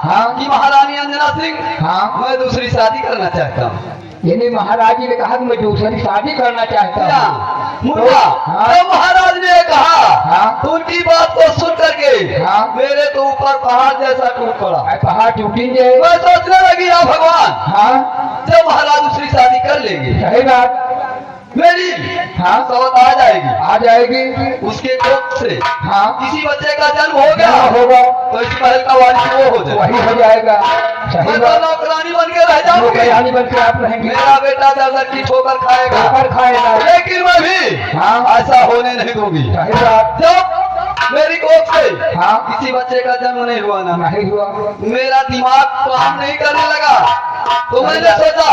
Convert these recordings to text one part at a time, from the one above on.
कि महारानी अंजना सिंह, मैं दूसरी शादी करना चाहता हूँ। यानी महाराज जी ने कहा कि मैं दूसरी शादी करना चाहता हूँ। मुन्ना, तो महाराज ने कहा तो उनकी बात को सुन करके मेरे तो ऊपर पहाड़ जैसा टूट पड़ा। पहाड़ टूटेंगे? मैं सोचने लगी या भगवान, जब महाराज दूसरी शादी कर लेंगे, सही बात, मेरी सौत आ जाएगी, उसके कोख से किसी बच्चे का जन्म हो गया होगा तो इस महल का वारिस वो हो जाए, वही हो जाएगा। सही बात, नौकरानी बन के रह जाऊंगी, नौकरानी बन के आप रहेंगे, मेरा बेटा दर की ठोकर खाएगा, लेकिन मैं भी ऐसा होने नहीं दूंगी। सही बात, जब मेरी कोख से किसी बच्चे का जन्म नहीं हुआ ना, नहीं हुआ, मेरा दिमाग काम नहीं करने लगा, तो मैंने सोचा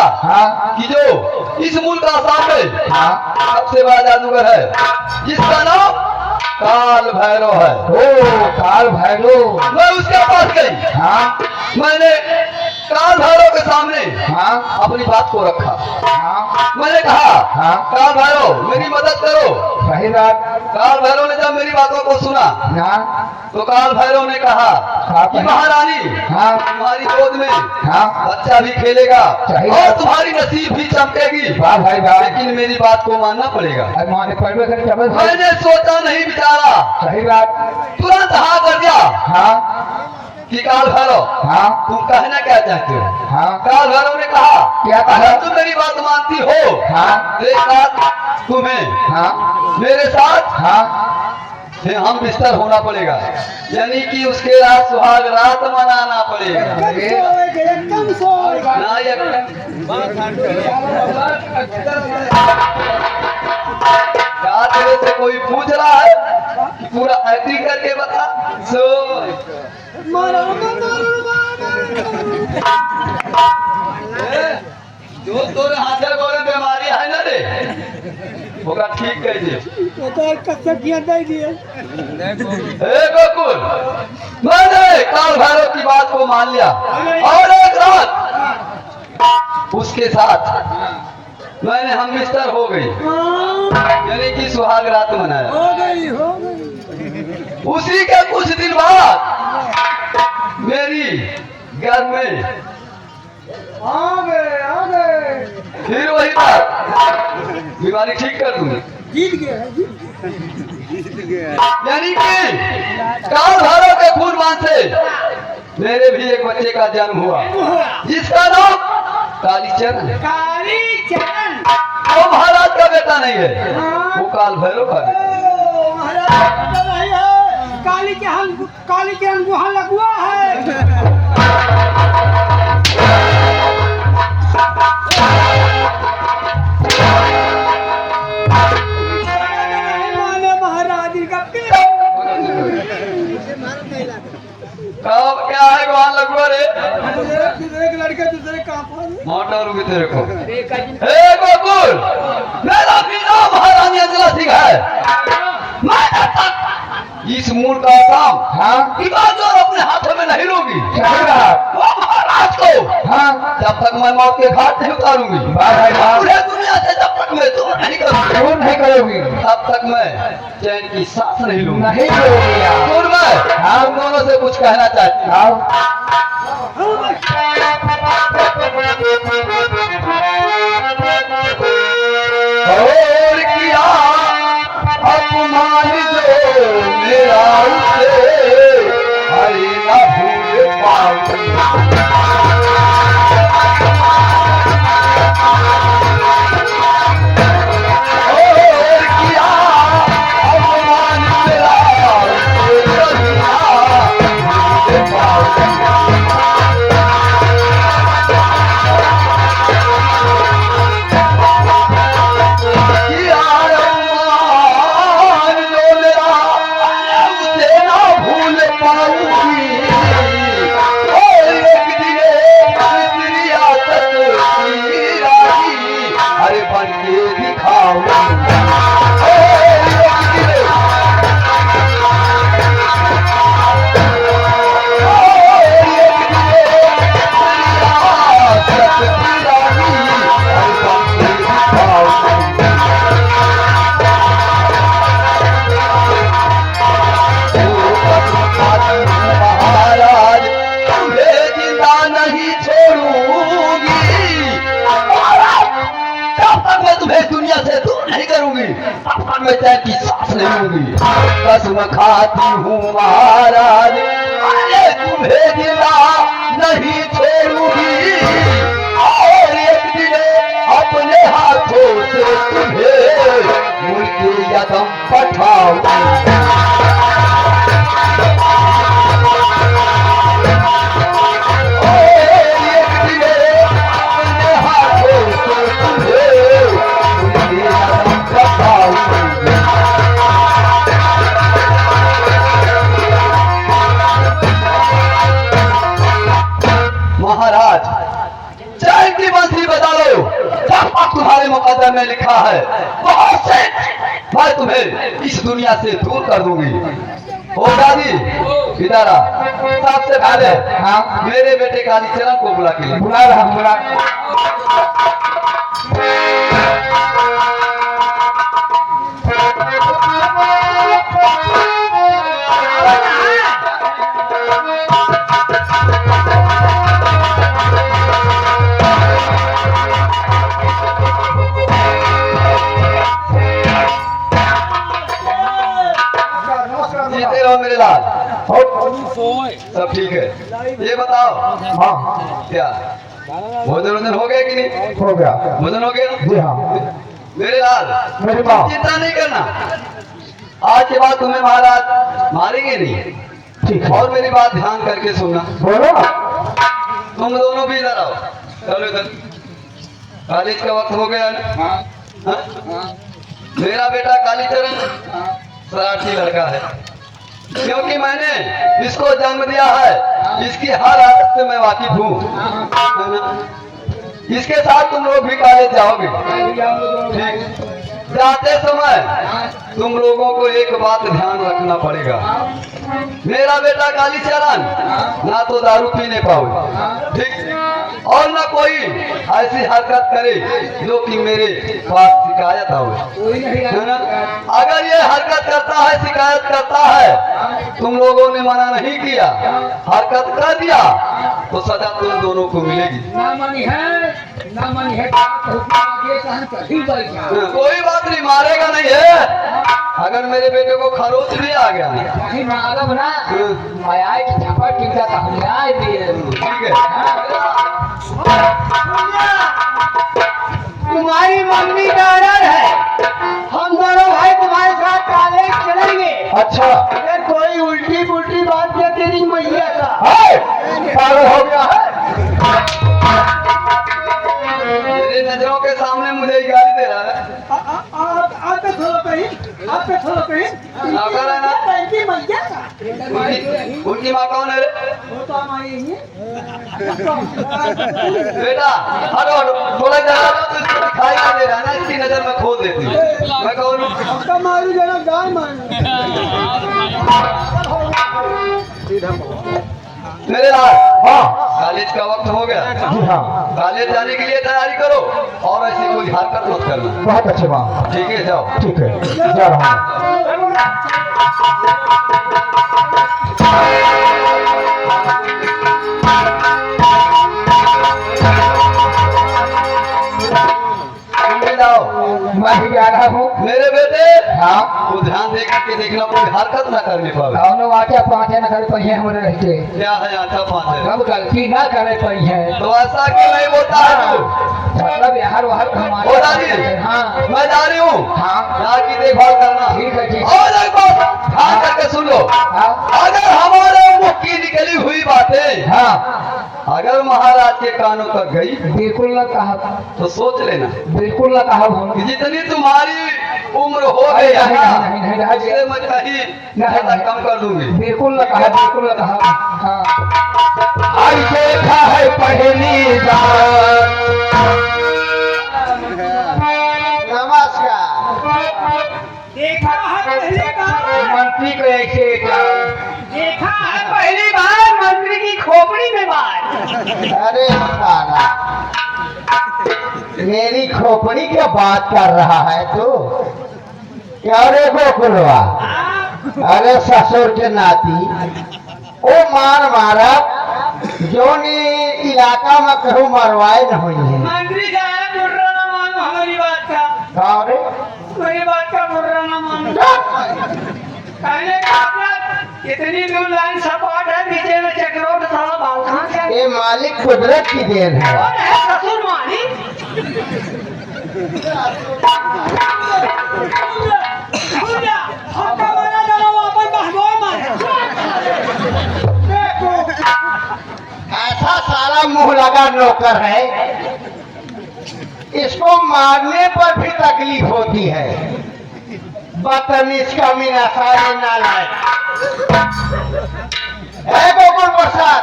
कि जो इस मुल्क आसाम में सबसे बड़ा जादूगर है, जिसका नाम काल भैरव है। ओ काल भैरव, मैं उसके पास गई, मैंने काल भैरव के सामने अपनी बात को रखा। मैंने कहा काल भैरव मेरी मदद करो। सही बात, काल भैरव ने जब मेरी बातों को सुना तो काल भैरव ने कहा कि महारानी, तुम्हारी गोद में बच्चा भी खेलेगा और तुम्हारी नसीब भी चमकेगी, लेकिन मेरी बात को मानना पड़ेगा। मैंने सोचा नहीं विचारा, सही बात, तुरंत हाँ कर दिया कि काल भैरव तुम कहना क्या चाहते हो? काल भैरव ने कहा क्या कहा? अगर तुम मेरी बात मानती हो तो एक रात तुम्हें मेरे साथ हम बिस्तर होना पड़ेगा, यानी कि उसके रात सुहाग रात मनाना पड़ेगा। क्या तेरे से कोई पूछ रहा है कि पूरा एक्टिंग करके बता? जो तोरे हाथ गोरे बीमारी है ना रे, होगा ठीक कर दिए। गोकुल, मैंने काल भैरव की बात को मान लिया और एक रात उसके साथ मैंने हम मिस्टर हो गई, यानी कि सुहाग रात मनाया। उसी के कुछ दिन बाद मेरी घर में आ गए फिर वही बात, बीमारी ठीक कर दूंगी, जीत गया, यानी कि काल भैरव के खून से मेरे भी एक बच्चे का जन्म हुआ, जिसका नाम कालीचरण है। कालीचरण वो महाराज का बेटा नहीं है, वो काल भैरव का बेटा। कालीचरण गुहा लगुआ है। क्या है वहाँ लगवा रे? एक लड़के दूसरे मोटर भी तेरे को। हे गोकुल, मेरा भी नाम महारानी अंजना सिंह है। मैं इस मूल का काम की बात और अपने हाथों में नहीं लूंगी। वो महाराज को जब तक मैं मौत के घाट नहीं उतारूंगी, पूरे दुनिया से जब तक मैं दूर नहीं करूंगी, तब तक मैं चैन की सांस नहीं लूंगी। नहीं करोगी दूर मैं हम दोनों से कुछ कहना चाहती हूँ। और किया अपमान जो मेरा उसे हरि न भूल पाऊं। और किया अपमान मेरा उसे हरि न भूल पाऊं। मैं चैन की सांस नहीं लूंगी। कसम खाती हूँ महाराज, अरे तुम्हें जिंदा नहीं छोड़ूंगी, और एक दिन अपने हाथों से तुम्हें मुर्गे यदम पठाऊंगी। महाराज चैन की बंसी बजा लो, जब तक तुम्हारे मुकद्दर में लिखा है बहुत से मैं तुम्हें इस दुनिया से दूर कर दूंगी। ओ दादी इधर आ, सबसे पहले हाँ मेरे बेटे कालीचरण को बुला के बुला रहा बुला। मेरे लाल सब ठीक है। ये बताओ हाँ क्या भोजन हो गया कि नहीं? हो गया। भोजन हो गया जी हाँ। मेरे लाल चिंता नहीं करना, आज के बाद तुम्हें महाराज मारेंगे नहीं, ठीक है? और मेरी बात ध्यान करके सुनना। बोलो। तुम दोनों भी इधर आओ, चलो इधर। कॉलेज का वक्त हो गया ना? हाँ? मेरा बेटा कालीचरण शरारती लड़का है, क्योंकि मैंने इसको जन्म दिया है, इसकी हर आदत से मैं वाकिफ हूँ। इसके साथ तुम लोग भी कॉलेज जाओगे, ठीक? जाते समय तुम लोगों को एक बात ध्यान रखना पड़ेगा, मेरा बेटा कालीचरण ना तो दारू पीने पाओ, ठीक? और ना कोई ऐसी हरकत करे जो कि मेरे पास शिकायत हो, है ना? अगर ये हरकत करता है, शिकायत करता है, तुम लोगों ने मना नहीं किया, हरकत कर दिया, तो सजा तुम दोनों को मिलेगी। ना मानी है कोई बात नहीं, मारेगा नहीं है। अगर मेरे बेटे को खरोच भी आ गया ठीक है। तुम्हारी मम्मी का ऑर्डर है, हम दोनों भाई तुम्हारे साथ कॉलेज चलेंगे। अच्छा, अगर कोई उल्टी पुल्टी बात क्या तेरी मैया का पागल हो गया है? मेरे नजरों के सामने मुझे गाली दे रहा है। आप थोड़ा कहीं नौकर है ना? मैया का उनकी माँ कौन है रे? वो तो हमारी ही है। बेटा हटो हटो, थोड़ा जरा तो इसको दिखाई नहीं दे रहा है ना, इसकी नजर में खोल देती हूँ। मैं कौन हूँ? आपका मारू जरा गाय मारू। मेरे लाल हाँ कॉलेज का वक्त हो गया जी हाँ, कॉलेज जाने के लिए तैयारी करो और ऐसी कोई हरकत मत करना। बहुत अच्छे बात, ठीक है जाओ। ठीक है जा रहा हूँ। मैं भी जा रहा हूँ। मेरे बेटे हाँ तो ध्यान दे करके देखना, कोई हरकत ना करने पावे। आटा पाँचे न करे पहिए हमारे रहते। क्या है आटा पाँच? हम गलती ना करे पहिए तो ऐसा क्यों नहीं बोलता है तू? मतलब यार वहाँ हमारे हाँ मैं जा रही हूँ हाँ यहाँ की देखभाल करना। ठीक है ठीक। और देखो ध्यान करके सुन लो, अगर हमारे मुख की निकली हुई बातें हाँ अगर महाराज के कानों तक गई बिल्कुल न कहा, तो सोच लेना बिल्कुल न कहा कि जितनी तुम्हारी उम्र हो गई है ना, उससे मैं कहीं ज्यादा कम कर दूंगी। बिल्कुल न कहा, बिल्कुल न कहा। हाँ आज देखा है पहली बार। नमस्कार। देखा है पहली बार मंत्री को ऐसे देखा है पहली बार मंत्री की खोपड़ी में बात। अरे साला मेरी खोपड़ी क्या बात कर रहा है तू? क्या रे गोकुलवा? अरे ससुर के नाती ओ मार मारा जो नी इलाका में कहूँ मरवाए न हुई है। मंत्री साहब बोल रहा ना मानो हमारी बात का। कहो रे मेरी बात का बुरा ना मान। कहने का मतलब इतनी दूर लाइन सपाट है, नीचे में चक्रोट साला बाल कहाँ से आ गया? ये मालिक कुदरत की देन है। कौन है ससुर मालिक? हक्का वाला डालो वापस बहगोए मारे। ऐसा सारा मुंह लगा नौकर है, इसको मारने पर भी तकलीफ होती है। बदतमीज कमीना सारे नालायक। है गोकुल प्रसाद,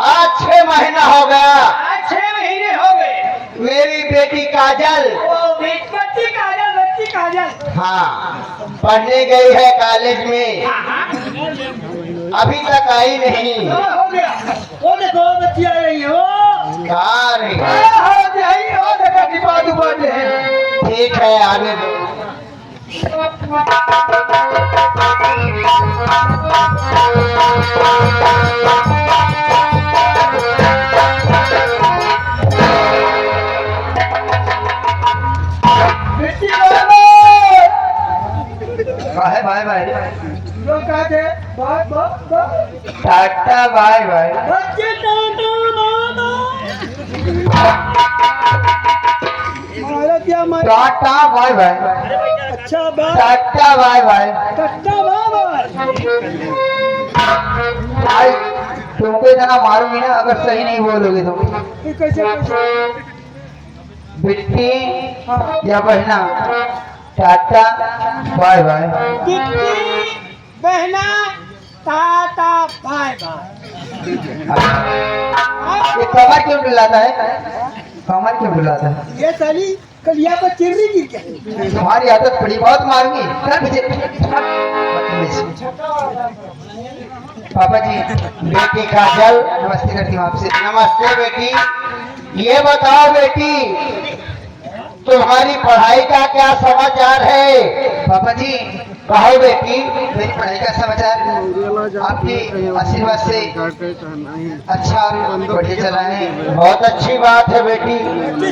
आज 6 महीना हो गया आज 6 महीने हो गए। मेरी बेटी काजल, ओ बच्ची काजल। हाँ, पढ़ने गई है कॉलेज में, अभी तक आई नहीं। हो गया। वो देखो बच्ची आ रही है। वो कहाँ रही? हो देखा की बात बात है। ठीक है, आने दो। भाई भाई लोग कहते टाटा बाय बाय। बच्चे टाटा बाय बाय। अच्छा बात टाटा बाय बाय। कट्टा बाबा भाई तुमको इतना मारूंगी ना अगर सही नहीं बोलोगे तो। कैसे बिट्टी या बहना, टाटा बाय बाय। बहना टाटा बाय बाय। ये कमर क्यों डुलाता है? कमर क्यों डुलाता है? ये साली कलिया पर चिर्री गिर गया। तुम्हारी आदत बड़ी बहुत मारूंगी। चल पीछे। पापा जी, बेटी काजल नमस्ते करती हूँ आपसे। नमस्ते बेटी। ये बताओ बेटी, तुम्हारी पढ़ाई का क्या समाचार है? पापा जी कहो बेटी। मेरी पढ़ाई का समाचार आपकी आशीर्वाद से अच्छा और बढ़िया चला है। बहुत अच्छी बात है बेटी।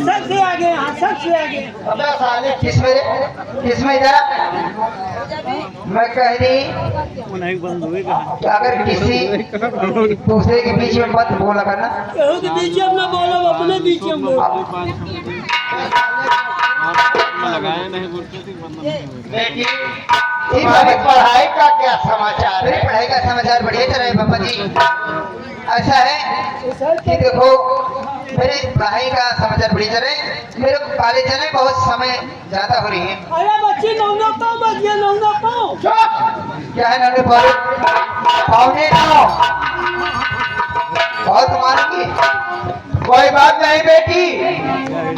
सबसे आगे, हाँ सबसे आगे। किसमें इधर मैं कह रही कि अगर किसी दूसरे के बीच में मत बोला करना। के बीच में अपना बोलो, अपने बीच में बोलो। बेटी, तुम्हारी पढ़ाई का क्या समाचार है? पढ़ाई का समाचार बढ़िया चल रहा है पापा जी। ऐसा है कि देखो, मेरे पढ़ाई का समाचार बढ़िया चल रहा है। मेरे को कॉलेज जाने में बहुत समय ज्यादा हो रही है। अरे बच्ची नौना पाओ, बच्चियाँ नौना पाओ। क्या है नौने पाओ? पौने 9 बहुत मारूंगी। कोई बात नहीं बेटी,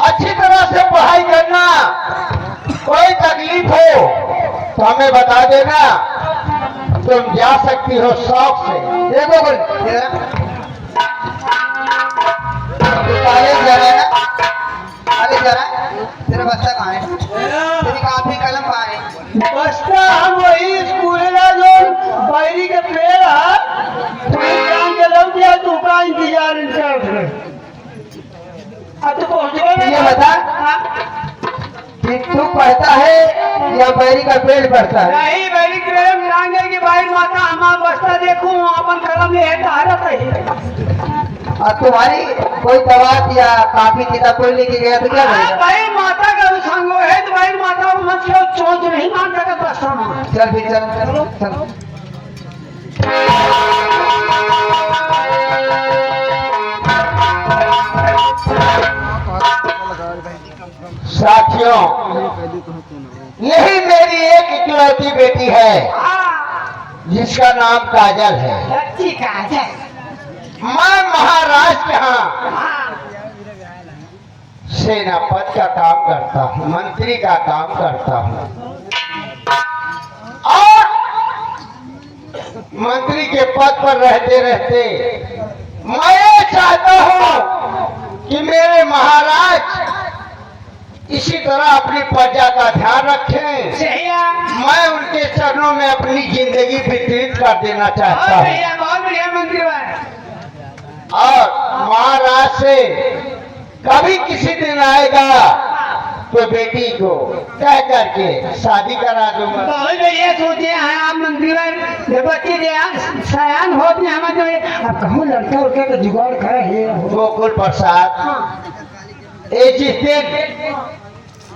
अच्छी तरह से पढ़ाई करना। कोई तकलीफ हो तो हमें बता देना, तुम जा सकती हो शौक से। देखो कॉलेज जा रहा है ना? कॉलेज जा रहा है? तेरा बस्ता कहाँ है? तेरी कॉपी कलम कहाँ है? बस्ता हम वही स्कूल का जो बैरी के पेड़ है, दुकान के लोग दिया, तू का इंतजार कर रहे। अब तो पहुंचे। ये बता कि तू पढ़ता है या बैरी का पेड़ पढ़ता है? नहीं बैरी के पेड़ में जाएंगे कि भाई माता हमारा बस्ता देखो, अपन कलम ले भारत है। और तुम्हारी कोई दवा या काफी किताब कोई लेके गया तो क्या करेगा? भाई माता का भी संग है तो भाई माता मत सोच नहीं मान सकता बस्ता में। चल फिर चल चल। साथियों, यही मेरी एक इकलौती बेटी है जिसका नाम काजल है। बच्ची काजल। मैं महाराष्ट्र यहाँ सेना पद का काम करता हूँ, मंत्री का काम करता हूँ। और मंत्री के पद पर रहते रहते मैं ये चाहता हूँ कि मेरे महाराज इसी तरह अपनी प्रजा का ध्यान रखें। मैं उनके चरणों में अपनी जिंदगी व्यतीत कर देना चाहता हूँ। बहुत बढ़िया मंत्री बने। और महाराज से कभी किसी दिन आएगा तो बेटी को तय करके शादी करा दूंगा। बहुत ये सोचे हैं आप मंत्री में जब बच्चे सयान होते हैं हम जो अब कहूँ लड़का उड़का का जुगाड़ करे है गोकुल प्रसाद ये जिस दिन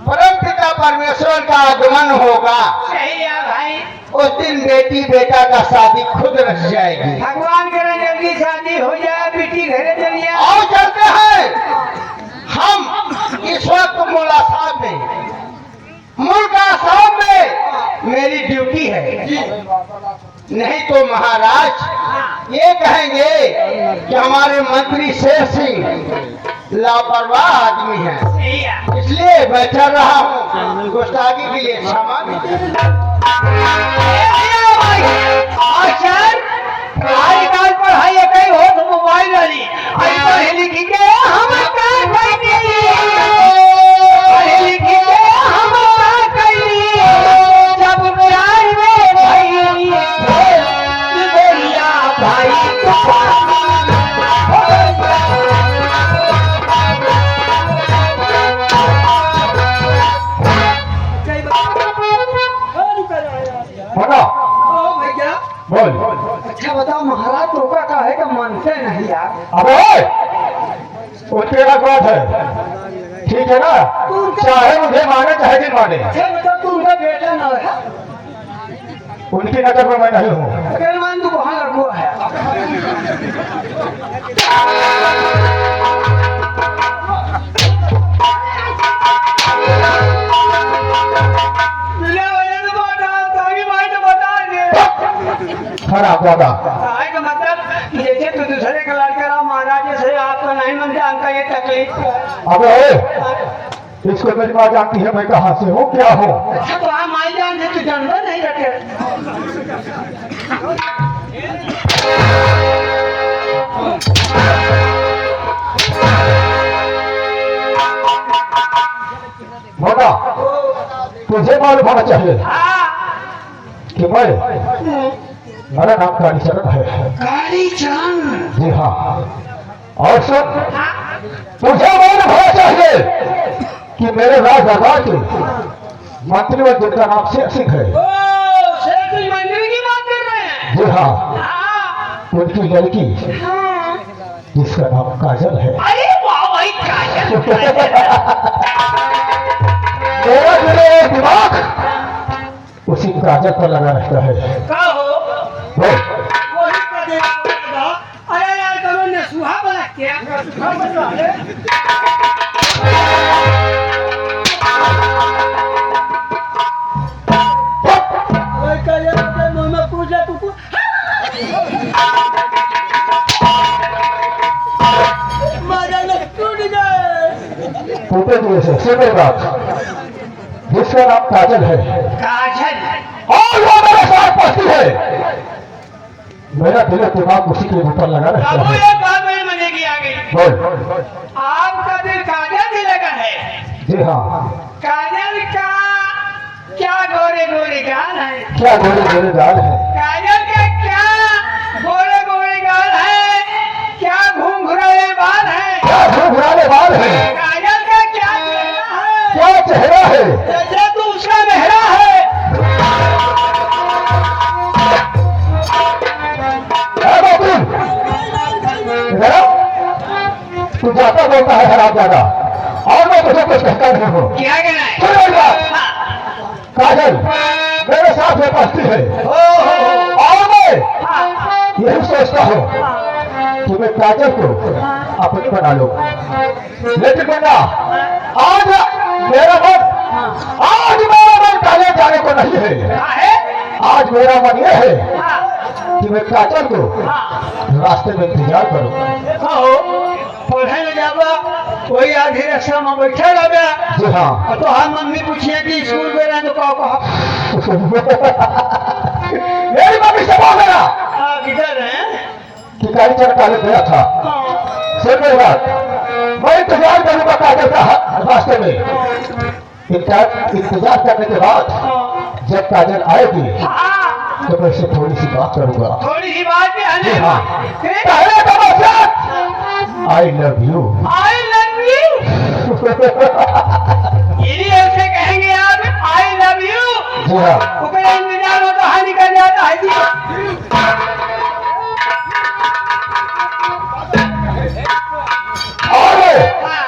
परम पिता परमेश्वर का आगमन होगा सही है भाई। उस दिन बेटी बेटा का शादी खुद रच जाएगी। भगवान करे जल्दी शादी हो जाए बेटी घरे चली जाए। आओ चलते हैं हम इस वक्त मुल्ला साहब में मुल्का साहब में मेरी ड्यूटी है, नहीं तो महाराज ये कहेंगे कि हमारे मंत्री शेर सिंह लापरवाह आदमी है, इसलिए मैं चल रहा हूँ। गुस्ताखी के लिए क्षमा आजकल पढ़ाई कई हो तो मोबाइल वाली आज पढ़े लिखी के हम पढ़े लिखी के हम जब प्यार में भाई बोल। अच्छा बताओ महाराज तो का है कि मानते नहीं यार। अबे वो तेरा बात है, ठीक है ना, चाहे मुझे माने चाहे दिन माने। अच्छा बताओ तू उनका बेटा ना है, उनकी नजर में मैं नहीं हूँ। अगर मान तू वहाँ रखो है खराब वादा का मतलब जैसे तू दूसरे का लड़का महाराज जैसे आपका नहीं मनता आपका ये तकलीफ। अबे इसको मेरी माँ जानती है मैं कहाँ से हूँ क्या हूँ। अच्छा तो आप माई जान से तू जानता नहीं रखे। मोटा तुझे मालूम होना चाहिए कि मैं मेरा नाम कालीचरण है। कालीचरण? जी हाँ। और सुन तुझे मालूम होना चाहिए कि मेरे राज दरबार के मंत्री में जिनका नाम शेर सिंह है। शेर सिंह मंत्री की बात कर रहे हैं? जी हाँ। उनकी लड़की जिसका नाम काजल है। अरे वाह भाई काजल। मेरा दिमाग उसी काजल पर लगा रहता है। वही का देखा। अरे यार करो ने सुहा बना क्या? ओए कले के मुंह में पूजा तू मारा ने टूट गए। टूटे हुए से सुने बात जिसका नाम काजल है। काजल? और वो मेरे साथ पढ़ती है। मेरा दिल दिमाग उसी के ऊपर लगा रहता अब है। ये बात मेरे मजे की आ गई। बोल। आपका दिल काजल से लगा है? जी हाँ। काजल का क्या गोरे गोरे गाल है? क्या गोरे गोरे गाल है? काजल का क्या गोरे गोरे गाल है? क्या घुंघराले बाल है? क्या घुंघराले बाल है? काजल का क्या चेहरा है? क्या चेहरा है? जैसे तू उसका मेहरा है। तू जाता बोलता है हराम ज्यादा और मैं तुझे कुछ कहता नहीं हूँ। क्या कहना है? काजल मेरे साथ में पढ़ती है और मैं यही सोचता हूँ कि मैं काजल को अपनी बना लूं, लेकिन बेटा आज मेरा मन काजल जाने को नहीं है। आज मेरा मन यह है कि मैं काजल को रास्ते में इंतजार करूं। पढ़े न जाबा कोई आधी रास्ता में बैठा रहा। जी हाँ। तो हम मम्मी पूछिए कि स्कूल गए रहे तो कहा मेरी मम्मी से बोल देना किधर है कि कालीचरण कॉलेज गया था। सुन मेरी बात, मैं इंतजार करूंगा काजल का रास्ते में। इंतजार करने के बाद जब काजल आएगी तो मैं इससे थोड़ी सी बात करूंगा। थोड़ी सी बात भी है जी हाँ। पहले तो मकसद I love you। I love you। यदि ऐसे कहेंगे आप आई लव यू, जी हाँ। ऊपर इंतजार हो तो हाँ निकल जाता है जी। और हाँ,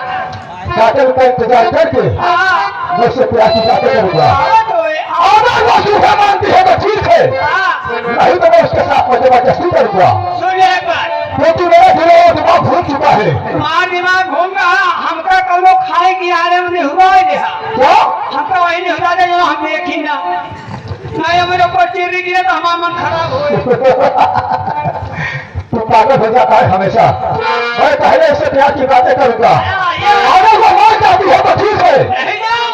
काजल का इंतजार करके हाँ, मुझसे प्यार की बातें करूंगा। हाँ तो है, अगर वो झूठा मानती है तो ठीक है, हाँ, नहीं तो मैं उसके साथ जबरदस्ती करूंगा, सुनिए एक बात, क्योंकि मेरा दिमाग भूल चुका है। तुम्हारा दिमाग घूम रहा, हमका कौनो खाए की आने में हुआ है देहा, क्या? हमका वही नहीं होता जो हम देखी ना, नहीं मेरे ऊपर चिड़ी गिरे तो हमारा मन खराब हो। तू पागल हो जाता है हमेशा। मैं पहले इससे प्यार की बातें करूंगा, अगर वो मान जाती है तो ठीक है,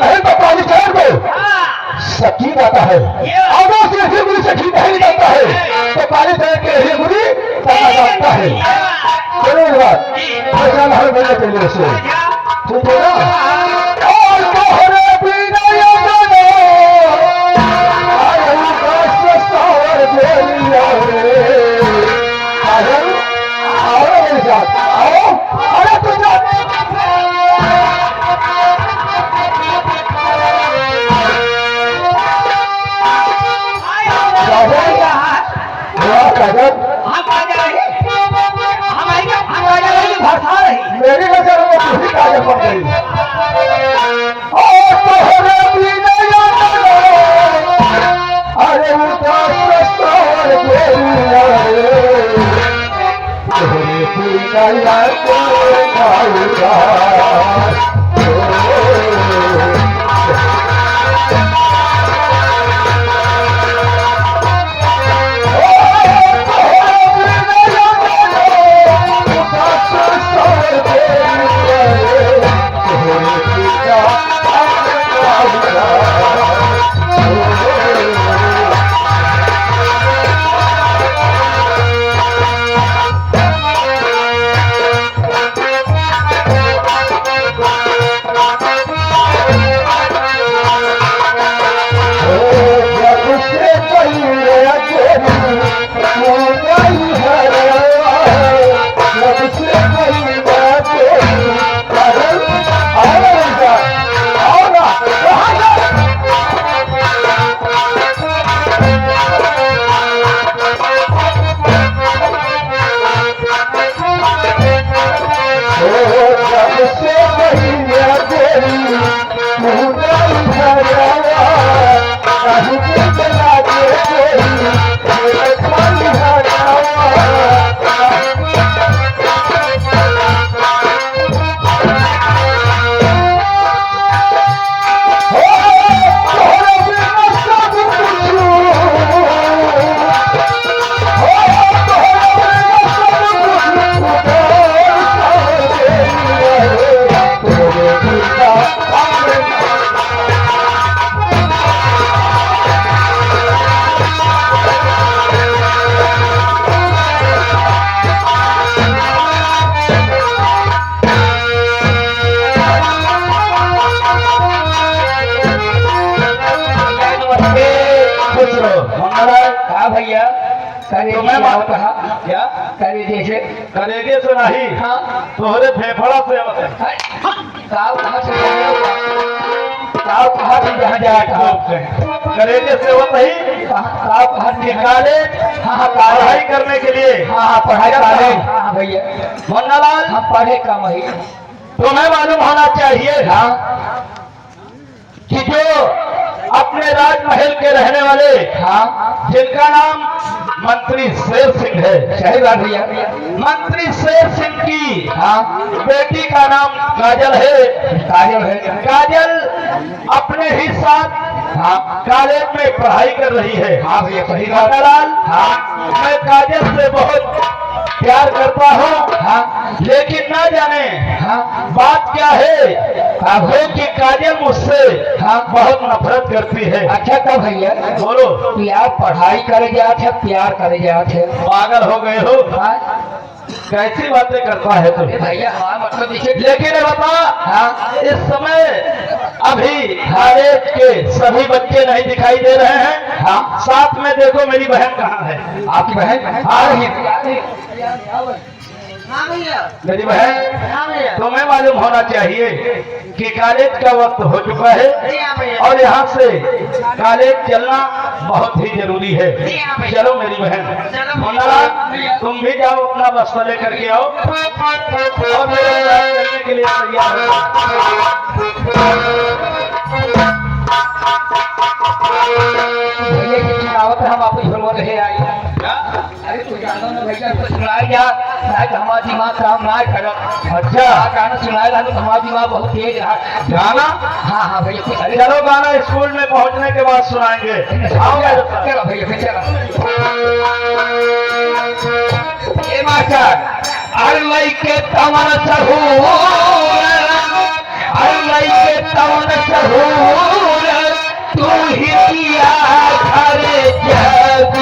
नहीं तो पानी चढ़ दो। सच्ची बात है, अगर सिर्फ हिंगुली से घी नहीं निकलता है तो पानी चढ़ के हिंगुली करना जाता है। जरूर बात पहचान हर मिलने के लिए से ठीक है ना। और तोहरे बिना यादों आयु का ससुर बेलिया रे। आओ मेरे साथ, आओ, अरे तू जा। मेरी नजर में तू ही काजल बन गई। और तोहरे बिना यादों आयु का ससुर बेलिया रे। तोहरे बिना यादों आयु का भैया तो मैं बात कहा क्या करेजे से करेगे से नहीं हाँ तोहरे फेफड़ा से साहब कहाँ से साहब कहाँ से जहाँ जा कहा करेगे से वो नहीं साहब कहाँ से निकाले हाँ पढ़ाई करने के लिए हाँ पढ़ाई करे हाँ भैया मुन्नालाल हम पढ़े कम ही तुम्हें मालूम होना चाहिए हाँ कि जो अपने राजमहल के रहने वाले हाँ जिनका नाम मंत्री शेर सिंह है, सही बात भैया मंत्री शेर सिंह की हाँ बेटी का नाम काजल है। काजल है काजल अपने ही साथ हाँ कॉलेज में पढ़ाई कर रही है। हाँ भैया सही बात मुन्नालाल हाँ मैं काजल से बहुत प्यार करता हूँ, हाँ लेकिन ना जाने हाँ बात क्या है हाँ कि काजल मुझसे हाँ बहुत नफरत करती है। अच्छा कब भैया बोलो प्यार पढ़ाई करे जात है प्यार करे जात है पागल हो गए हो, हाँ कैसी बातें करता है तुम। भैया हाँ मतलब देखिए लेकिन ये बता हाँ इस समय अभी कॉलेज के सभी बच्चे नहीं दिखाई दे रहे हैं। हाँ साथ में देखो मेरी बहन कहाँ है। आपकी बहन आ रही है हाँ भैया। मेरी बहन, हाँ भैया। तुम्हें मालूम होना चाहिए कि कॉलेज का वक्त हो चुका है जी हाँ भैया। और यहाँ से कॉलेज चलना बहुत ही जरूरी है। जी हाँ भैया। चलो मेरी बहन, चलो मुन्ना, तुम भी जाओ अपना बस्ता लेकर के आओ और मेरे साथ चलने के लिए तैयार हो। भैया की चुनावत हम आपको झोलवा रहे आए। अरे तू जानो ना भैया तो सुनाए जा, आज हमारा दिमाग काम ना करो। अच्छा, गाना सुनाए रहा तो हमारा दिमाग बहुत तेज रहा। गाना? हाँ हाँ भैया कुछ अरे चलो गाना स्कूल में पहुंचने के बाद सुनाएंगे। आओ मेरे साथ। चलो भैया फिर चलो। ए मास्टर, अरलई के तमन सहूर, अरलई के तमन सहूर, तू ही किया घर जग।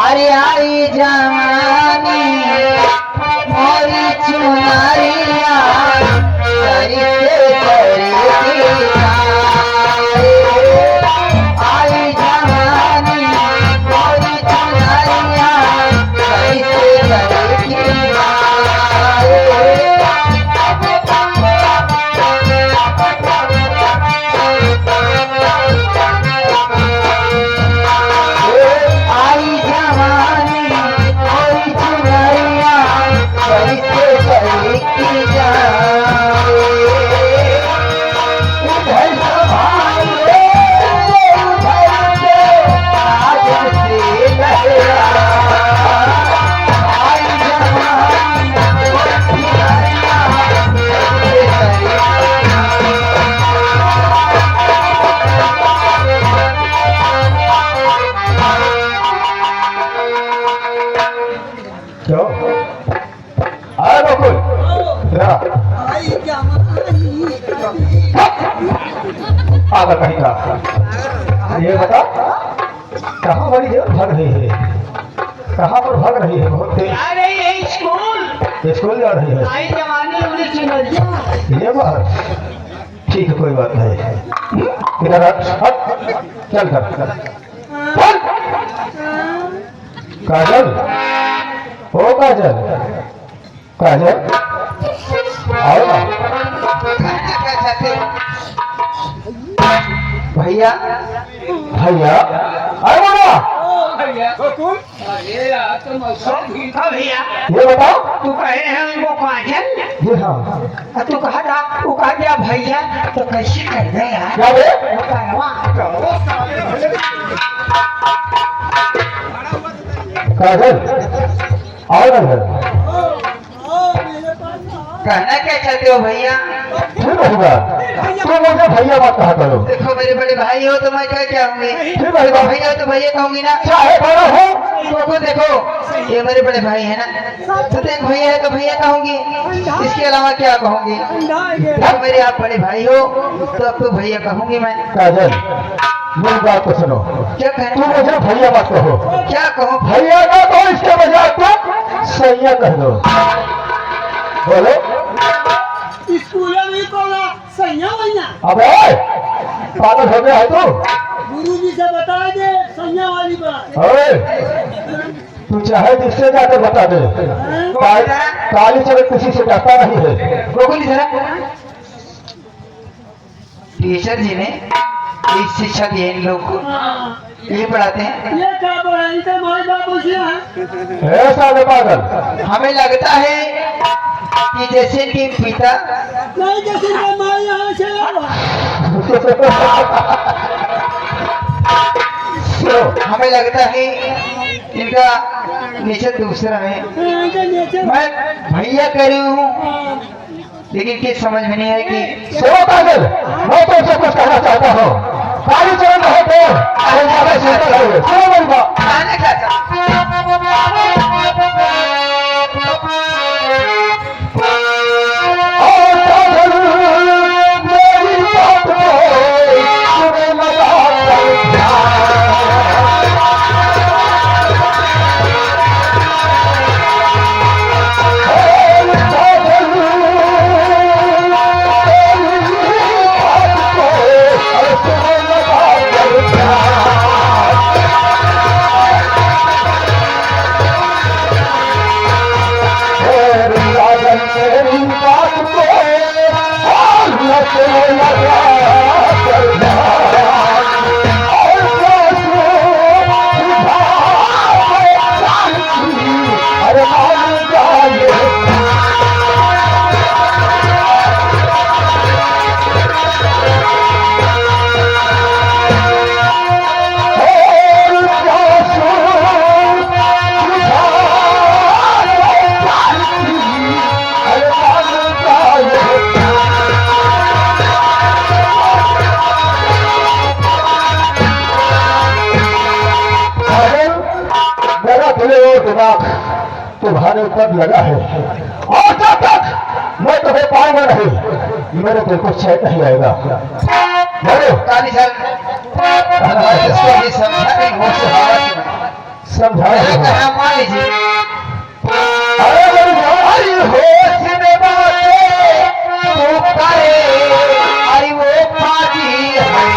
अरे आई जवानी मोरी चुनरिया करके आई जवानी मोरी चुनरिया कैसे आई जवानी मोरी चुनरिया कैसे की जाए। उधर भाई उधर के आज से लहरा। आई जवानी मोरी चुनरिया क्यों? आए बकुल, जरा आगा कहीं का। ये बता, कहाँ बड़ी देर भाग रही है? कहाँ पर भाग रही है? बहुत तेज अरे ये स्कूल स्कूल जा रही है। आई जवानी मोरी चुनरिया। ये बात ठीक है, कोई बात नहीं। इधर हट, चल कर चल। काजल, ओ काजल, काजल आओ ना। क्या चाहते हो भैया, भैया अरे बोला, हाँ भैया। ये बताओ। तू कह रहे हैं उनको काजल? जी हाँ। तू कहा था तू कहा दिया भैया तो कैसे कर दे यार? क्या बे? वो कहवा। काजल आओ ना इधर। कहना क्या चाहते हो भैया? ठीक होगा, तुम मुझे भैया मत कहा करो। देखो मेरे बड़े भाई हो तो मैं क्या कहूँगी? ठीक है बाबा। भैया हो तो भैया कहूंगी ना। चाहे बड़ा हो, देखो देखो ये मेरे बड़े भाई है ना, तो देख भैया है तो भैया कहूंगी, इसके अलावा क्या कहूंगी? जब मेरे आप बड़े भाई हो तो अब तो भैया कहूंगी मैं। काजल मेरी बात को सुनो, क्या तुम कहना? मुझे भैया मत कहो। क्या कहूँ? भैया का तो इसके बजाय तुम सैया कह दो। बोलो। स्कूल में कोला सैया भैया अबे पागल हो गया है तू? गुरु जी से बता दे सैया वाली बात। अरे तू चाहे जिससे जाकर बता दे, काली चले किसी से डरता नहीं है। गोकुल जरा टीचर जी ने एक शिक्षा दी है इन लोग को, ये पढ़ाते हैं। ये क्या पढ़ाई थे माई बाबू से हैं? ऐसा है पागल। हमें लगता है कि जैसे कि पिता नहीं जैसे कि माई यहाँ से हमें लगता है इनका नेचर दूसरा है। मैं भैया कह रही हूँ लेकिन किस समझ में नहीं है कि सुनो काजल, मैं तुमसे कुछ कहना चाहता हूँ। काली चरण हो तो अरे ज्यादा चिंता करो सुनो मेरी बात मैंने क्या कहा और काजल मेरी बात को सुने लगा कर अरे मान जाए दिमाग तुम्हारे ऊपर लगा है और जब तक मैं तुम्हें पाऊंगा नहीं मेरे दिल को चैन नहीं आएगा बोलो काली सर इसको भी समझा नहीं हो समझा मैंने कहा मान लीजिए अरे मेरी भाई होश में बातें तू करे अरे वो पाजी है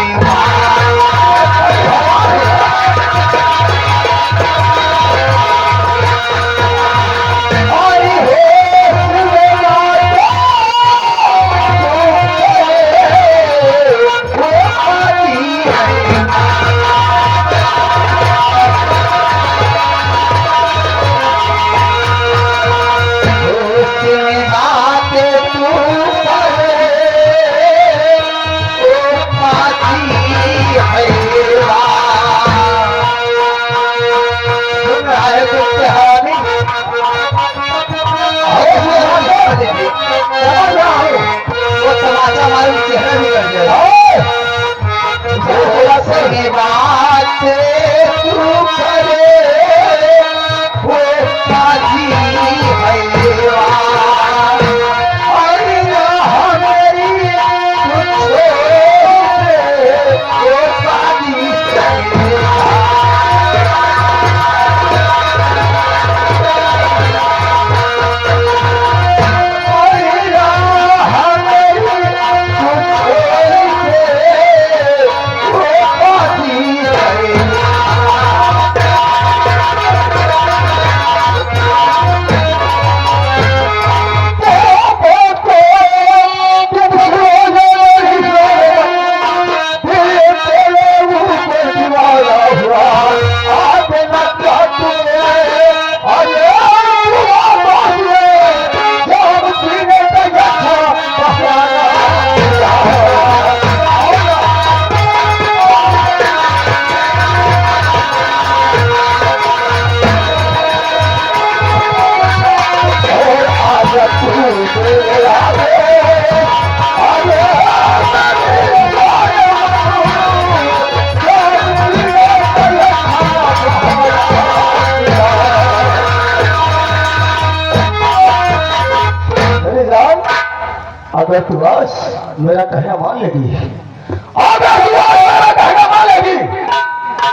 अगर तू आज मेरा कहना मान लेगी अगर तू आज मेरा कहना मान लेगी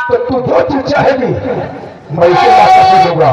तो तू जो चीज चाहेगी मैं इसे वापस दूंगा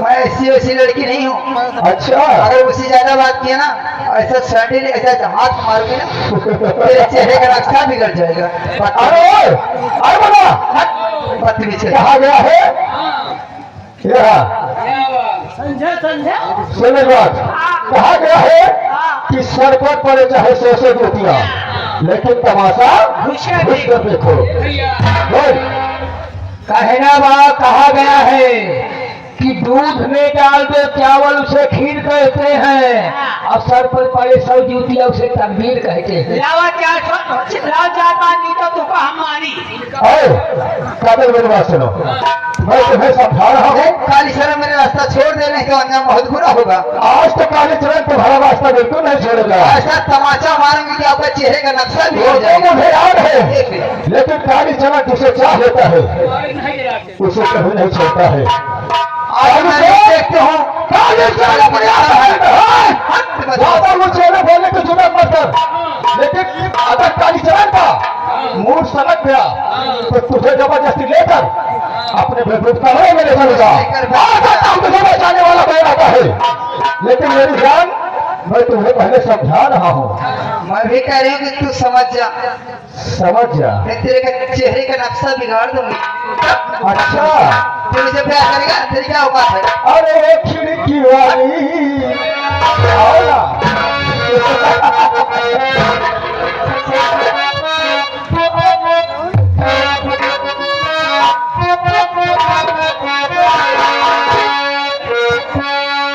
मैं ऐसी वैसी लड़की नहीं हूँ अच्छा अगर उससे ज्यादा बात किया ना, ऐसा सैंडल ऐसा हाथ मारोगे ना, तेरे चेहरे का नक्शा बिगड़ जाएगा। अरे अरे बोला बदतमीज है। कहा गया है क्या समझे समझे सुने बात कहा गया है कि सर पर पड़े चाहे 100 जूतियां, लेकिन तमाशा घुस कर देखो। बोल। कहना बात कहा गया है कि दूध में डाल दो चावल उसे खीर कहते हैं, और सर पर पड़े 100 जूतियां उसे तकबीर कहते हैं। काबिल मेरी बात सुनो, मैं तुम्हें समझा रहा हूँ। काली शर्म मेरे रास्ता छोड़ दे, नहीं तो अंजाम बहुत बुरा होगा। आज तो काली चरण तुम्हारा रास्ता बिल्कुल नहीं छोड़ेगा। ऐसा तमाचा मारेंगे कि आपका चेहरे का नक्शा वो बिगड़ तो जाएगा। मुझे याद है, देख ले। लेकिन काली चरण जिसे चाह लेता है उसे कभी नहीं छोड़ता है। आज मैं भी देखते हूँ काली चरण ज्यादा वो चेहरे बोलने की जरूरत मत कर, लेकिन अगर काली चरण का मूड सलग गया तो तुझे जबरदस्ती लेकर अपने महबूब कमरे में ले चलेगा। तुझे बचाने वाला मैं रहता है, लेकिन मेरी जान मैं तुम्हें पहले समझा रहा हूँ। मैं भी कह रही हूँ कि तू समझ जा, समझ जा। मैं तेरे का चेहरे का नक्शा बिगाड़ दूंगी। अच्छा तू मुझे प्यार करेगा, तेरी क्या औकात है? अरे खिड़की वाली आओ ना।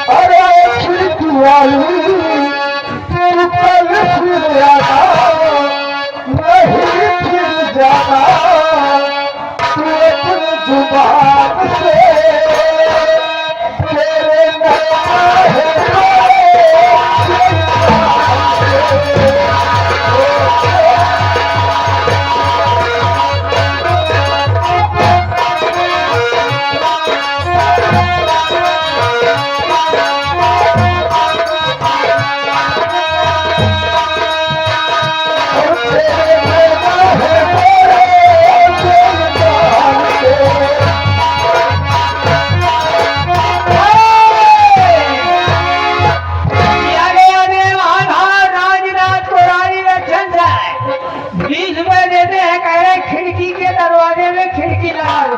अरे खिड़की वाली तू कल फिर आना, नहीं फिर जाना, तू अपनी जुबान से तेरे नाम है। खिड़की के दरवाजे में खिड़की लगा दो।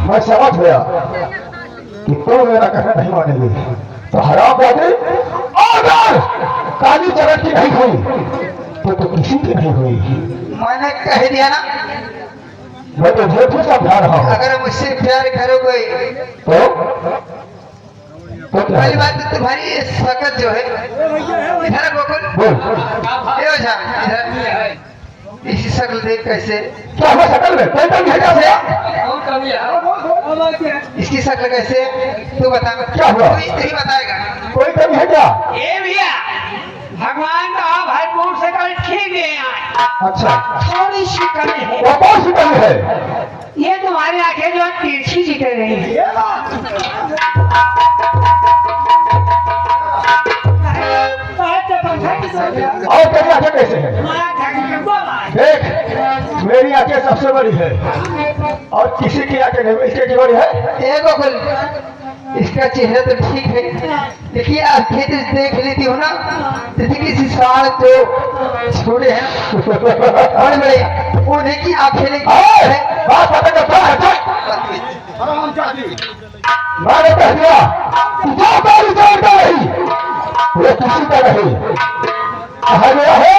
मैं समझ गया कि तुम मेरा कहना नहीं मानेगी, तो हराम बातें अगर काली चरण की नहीं हुई तो किसी की नहीं हुई। मैंने कह दिया ना, मैं तुझे भी समझा रहा हूँ। अगर मुझसे प्यार करोगे तो क्या पहली है? बात तो तुम्हारी शकल जो है, इधर गोकुल, बोल ये हो जा इधर, इसी शक्ल देख कैसे, क्या हुआ शकल में कोई कमी है क्या? इसकी शक्ल कैसे, तू बता। क्या हुआ? तू ही बताएगा। कोई कमी है क्या? ए भैया, भगवान का भरपूर से कल ठीक है, अच्छा थोड़ी सी कमी है। वो कौन सी कमी है? ये तुम्हारी आंखें जो तिरछी दिख रही है। और तेरी आंखें कैसे है? देख मेरी आंखें सबसे बड़ी है और किसी की आंखें नहीं, इसके की बड़ी है। ए गोकुल, इसका चेहरा तो ठीक है, देखिए आंखें तो देख लेती हो ना, तो देखिए इसी साल जो छोड़े हैं बड़े बड़े उन्हें की आंखें नहीं बात पता करता है। मैंने कह दिया जो बारी जोड़ता नहीं वो किसी का नहीं, कहा गया है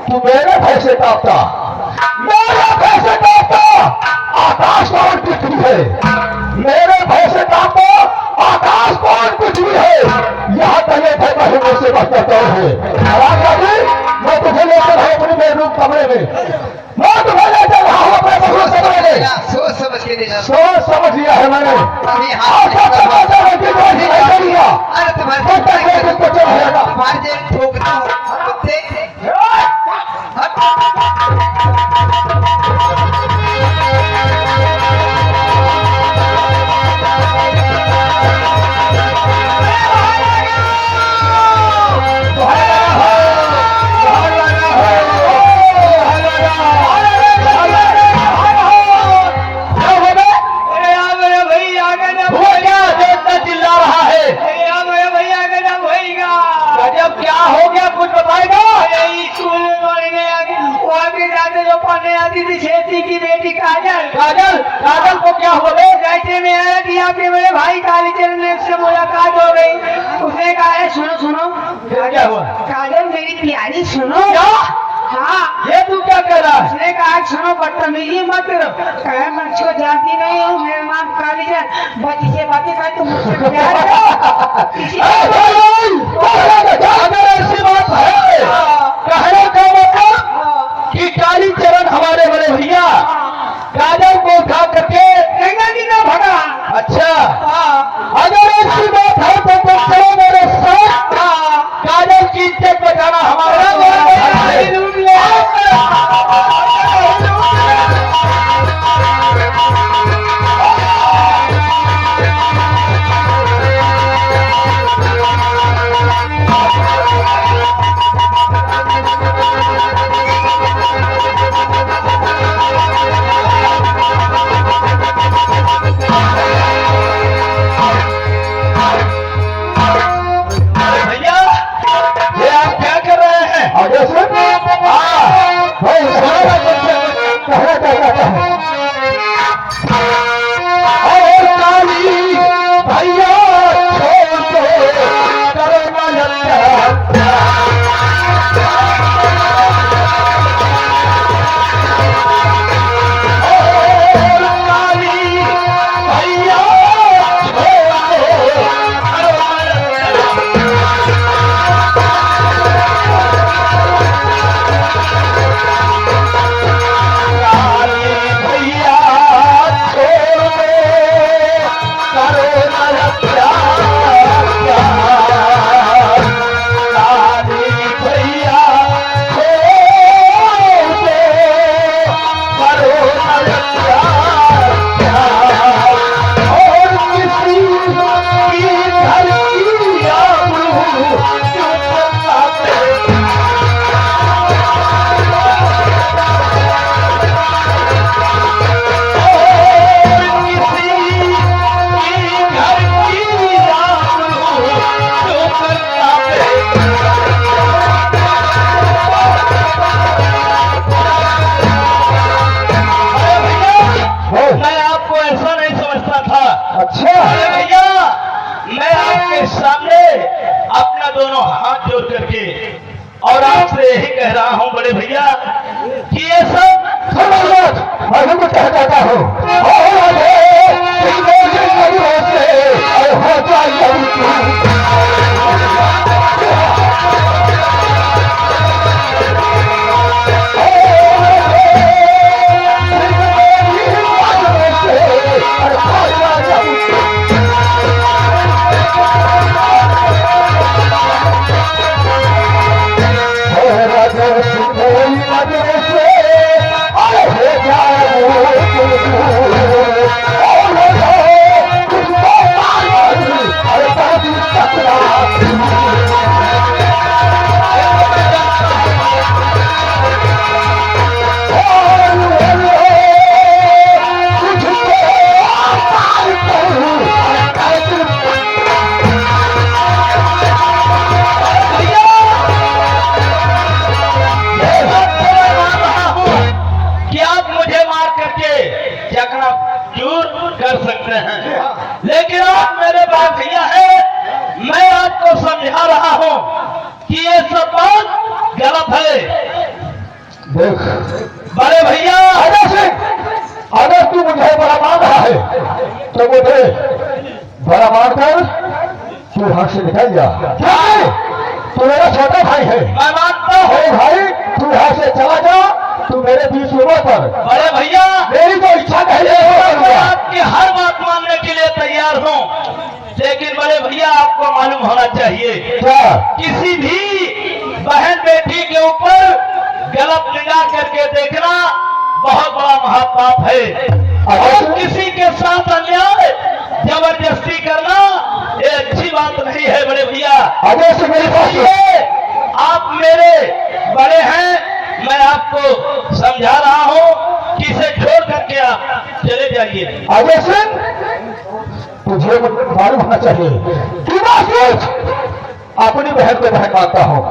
तू मेरे पैसे काटता, मेरे पैसे काटता आकाश कौन कुछ भी है, मेरे पैसे काटता आकाश कौन कुछ भी है, यहाँ तले थे कहीं मुझसे बचता कौन है। मैं तुझे लेकर है अपने बेडरूम कमरे में, मैं तुम्हें ले चल रहा हूँ अपने बहू से कमरे में। सोच समझ के देना। सोच समझ लिया है मैंने, अभी और हाथ जब तक आता है कि मैं नहीं करूँगा, अरे तुम्हारे तब तक मैं तुमको चल जाएगा। तुम्हारे जेब ठोकता हूँ कुत्ते। क्या हो गया कुछ बताएगा? स्कूल में पढ़ने वहाँ के जाते जो पढ़ने आती थी छेती की बेटी काजल, काजल, काजल को क्या हुआ रे? जैसे में आया कि आपके मेरे भाई कालीचरण से मुलाकात हो गई, उसने कहा है सुनो सुनो क्या हुआ? काजल मेरी प्यारी सुनो। क्या? हाँ ये तू क्या कह रहा है? उसने कहा सुनो बदतमीजी मत करो, कहे मैं इसको जानती नहीं हूँ, मेरा नाम कालीचरण, बच्ची से बातें कर तुम मुझसे प्यार करो। किसी अगर ऐसी बात है कहने का मतलब कि कालीचरण हमारे बड़े भैया काजल को उठा करके गंगा जी में भगा। अच्छा अगर ऐसी बात है तो तुम चलो मेरे साथ, काजल की इज्जत बचाना हमारा अच्छा भैया मैं आपके सामने अपना दोनों हाथ जोड़ करके और आपसे यही कह रहा हूँ बड़े भैया कि ये सब मैं तुमको कहता हूँ जरूर कर सकते हैं, लेकिन आप मेरे बड़े भैया हैं, मैं आपको समझा रहा हूं कि ये सब बात गलत है। देख बड़े भैया, अगर तू मुझे बड़ा मान रहा है तो मुझे बड़ा मान कर तू यहाँ से निकल जा। तू मेरा छोटा भाई है, मैं मानता हूँ। अरे भाई तू यहाँ से चला जा, तू मेरे बीच उम्र पर बड़े भैया, मेरी तो इच्छा नहीं है मैं आपकी हर बात मानने के लिए तैयार हूँ, लेकिन बड़े भैया आपको मालूम होना चाहिए, क्या किसी भी बहन बेटी के ऊपर गलत निगाह करके देखना बहुत बड़ा महापाप है। और किसी के साथ अन्याय जबरदस्ती करना ये अच्छी बात नहीं है। बड़े भैया, अजय से मेरे पास इसलिए आप मेरे बड़े हैं, मैं आपको समझा रहा हूँ कि इसे छोड़ करके आप चले जाइए। अजय सिंह तुझे मालूम होना चाहिए कि मैं अपनी बहन को बहन मानता हूँ।